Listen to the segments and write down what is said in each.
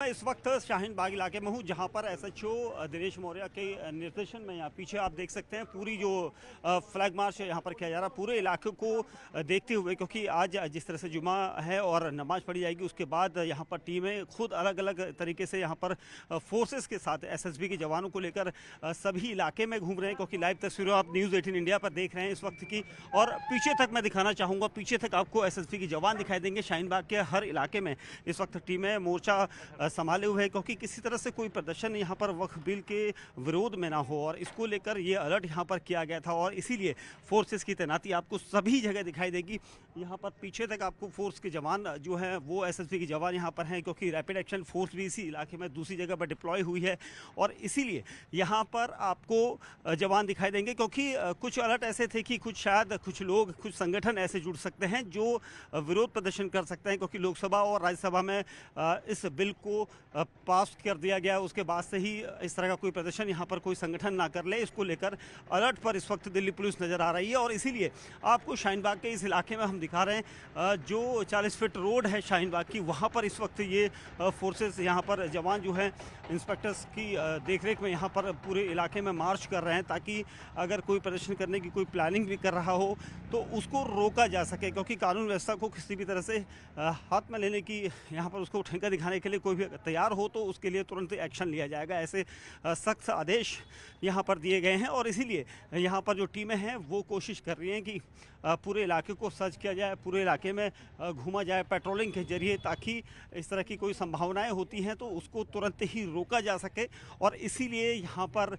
मैं इस वक्त शाहीन बाग इलाके में हूँ, जहाँ पर एसएचओ दिनेश मौर्य के निर्देशन में यहाँ पीछे आप देख सकते हैं पूरी जो फ्लैग मार्च यहाँ पर किया जा रहा है पूरे इलाके को देखते हुए, क्योंकि आज जिस तरह से जुमा है और नमाज पढ़ी जाएगी, उसके बाद यहाँ पर टीमें खुद अलग अलग तरीके से यहाँ पर फोर्सेस के साथ एसएसबी के जवानों को लेकर सभी इलाके में घूम रहे हैं। क्योंकि लाइव तस्वीरें आप न्यूज़ 18 इंडिया पर देख रहे हैं इस वक्त की, और पीछे तक मैं दिखाना चाहूँगा, पीछे तक आपको एसएसबी के जवान दिखाई देंगे। शाहीन बाग के हर इलाके में इस वक्त टीमें मोर्चा संभाले हुए है, क्योंकि किसी तरह से कोई प्रदर्शन यहाँ पर वक्फ बिल के विरोध में ना हो, और इसको लेकर ये अलर्ट यहाँ पर किया गया था। और इसीलिए फोर्सेस की तैनाती आपको सभी जगह दिखाई देगी। यहाँ पर पीछे तक आपको फोर्स के जवान जो हैं वो एसएसबी के जवान यहाँ पर हैं, क्योंकि रैपिड एक्शन फोर्स भी इसी इलाके में दूसरी जगह पर डिप्लॉय हुई है, और इसीलिए यहाँ पर आपको जवान दिखाई देंगे। क्योंकि कुछ अलर्ट ऐसे थे कि कुछ लोग, कुछ संगठन ऐसे जुड़ सकते हैं जो विरोध प्रदर्शन कर सकते हैं, क्योंकि लोकसभा और राज्यसभा में इस बिल को पास कर दिया गया। उसके बाद से ही इस तरह का कोई प्रदर्शन यहाँ पर कोई संगठन ना कर ले, इसको लेकर अलर्ट पर इस वक्त दिल्ली पुलिस नज़र आ रही है। और इसीलिए आपको शाहीन बाग के इस इलाके में हम दिखा रहे हैं, जो 40 फीट रोड है शाहीन बाग की, वहाँ पर इस वक्त ये फोर्सेस यहाँ पर जवान जो हैं इंस्पेक्टर्स की देखरेख में यहाँ पर पूरे इलाके में मार्च कर रहे हैं, ताकि अगर कोई प्रदर्शन करने की कोई प्लानिंग भी कर रहा हो तो उसको रोका जा सके। क्योंकि कानून व्यवस्था को किसी भी तरह से हाथ में लेने की, यहाँ पर उसको ठेका दिखाने के लिए कोई भी तैयार हो तो उसके लिए तुरंत एक्शन लिया जाएगा, ऐसे सख्त आदेश यहाँ पर दिए गए हैं। और इसीलिए यहाँ पर जो टीमें हैं वो कोशिश कर रही हैं कि पूरे इलाके को सर्च किया जाए, पूरे इलाके में घूमा जाए पेट्रोलिंग के जरिए, ताकि इस तरह की कोई संभावनाएं होती हैं तो उसको तुरंत ही रोका जा सके। और इसीलिए यहाँ पर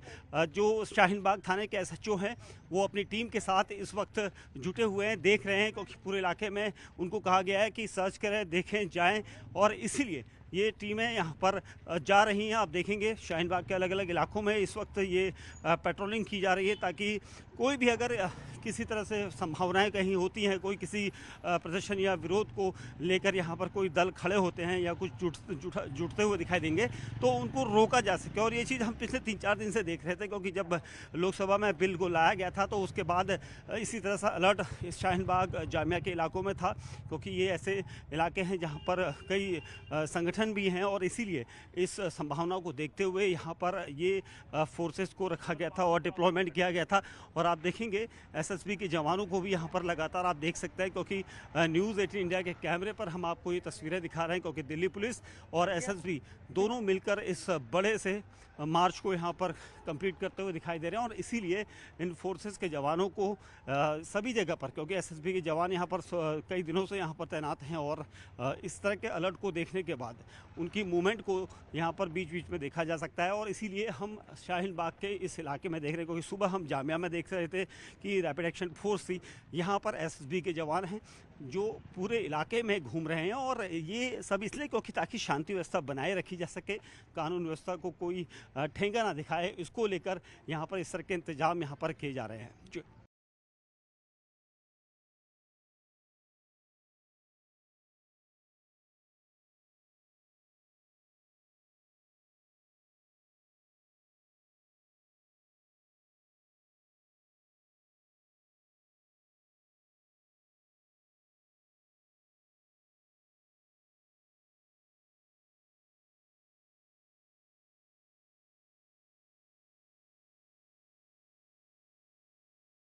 जो शाहीन बाग थाने के एसएचओ हैं वो अपनी टीम के साथ इस वक्त जुटे हुए हैं, देख रहे हैं, क्योंकि पूरे इलाके में उनको कहा गया है कि सर्च करें, देखें, जाएं। और इसीलिए ये टीमें यहाँ पर जा रही हैं। आप देखेंगे शाहीन बाग के अलग अलग इलाकों में इस वक्त ये पेट्रोलिंग की जा रही है, ताकि कोई भी अगर किसी तरह से संभावनाएं कहीं होती हैं, कोई किसी प्रदर्शन या विरोध को लेकर यहाँ पर कोई दल खड़े होते हैं या कुछ जुटते हुए दिखाई देंगे तो उनको रोका जा सके। और ये चीज़ हम पिछले 3-4 दिन से देख रहे थे, क्योंकि जब लोकसभा में बिल को लाया गया था तो उसके बाद इसी तरह से अलर्ट इस शाहीन बाग जामिया के इलाकों में था, क्योंकि ये ऐसे इलाके हैं जहाँ पर कई संगठन भी हैं। और इसीलिए इस संभावना को देखते हुए यहाँ पर ये फोर्सेस को रखा गया था और डिप्लॉयमेंट किया गया था। और आप देखेंगे एसएसबी के जवानों को भी यहाँ पर लगातार आप देख सकते हैं, क्योंकि न्यूज़ 18 इंडिया के कैमरे पर हम आपको ये तस्वीरें दिखा रहे हैं, क्योंकि दिल्ली पुलिस और एसएसबी दोनों मिलकर इस बड़े से मार्च को यहाँ पर कंप्लीट करते हुए दिखाई दे रहे हैं। और इसीलिए इन फोर्सेस के जवानों को सभी जगह पर, क्योंकि एसएसबी के जवान यहाँ पर कई दिनों से यहाँ पर तैनात हैं, और इस तरह के अलर्ट को देखने के बाद उनकी मूवमेंट को यहाँ पर बीच बीच में देखा जा सकता है। और इसीलिए हम शाहीन बाग के इस इलाके में देख रहे हैं, क्योंकि सुबह हम जामिया में देख रहे थे कि रैपिड एक्शन फोर्स थी, यहाँ पर एसएसबी के जवान हैं जो पूरे इलाके में घूम रहे हैं। और ये सब इसलिए क्योंकि ताकि शांति व्यवस्था बनाए रखी जा सके, कानून व्यवस्था को कोई ठेंगा ना दिखाए, इसको लेकर यहाँ पर इस तरह के इंतजाम यहाँ पर किए जा रहे हैं।